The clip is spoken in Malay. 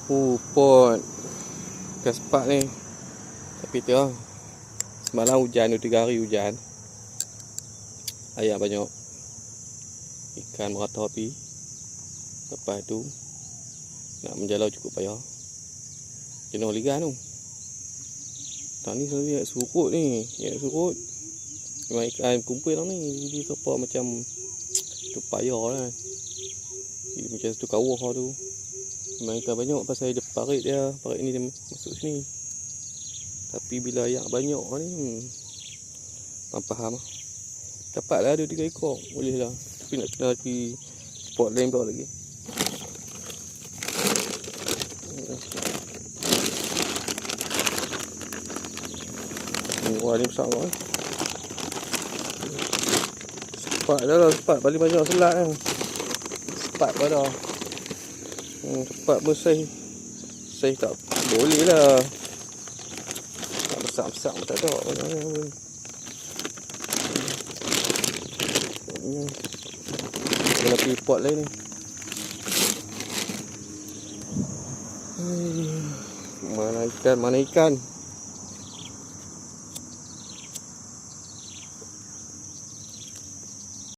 Pot ikan sepak ni. Tapi tu lah, semalam hujan, 2-3 hari hujan. Air banyak, ikan merata api. Lepas tu nak menjalau cukup payah. Jenuh ligan tu. Tak ni selalu yang surut ni. Yang surut memang ikan kumpul lah ni. Jadi sepak macam tu payah lah. Jadi macam satu kawah tu. Memang ikan banyak pasal dia parit dia. Parit ni dia masuk sini. Tapi bila ayak banyak ni faham lah. Dapatlah 2-3 ekor. Boleh lah. Tapi nak kena lagi spot lain pula lagi. Wah ni besar kan. Sepat dah lah. Sepat paling banyak selat kan. Sepat pun dah. Sepat pun saiz tak boleh lah. Tak besar-besar pun tak ada. Kena pergi pot lain ni. Mana ikan, mana ikan.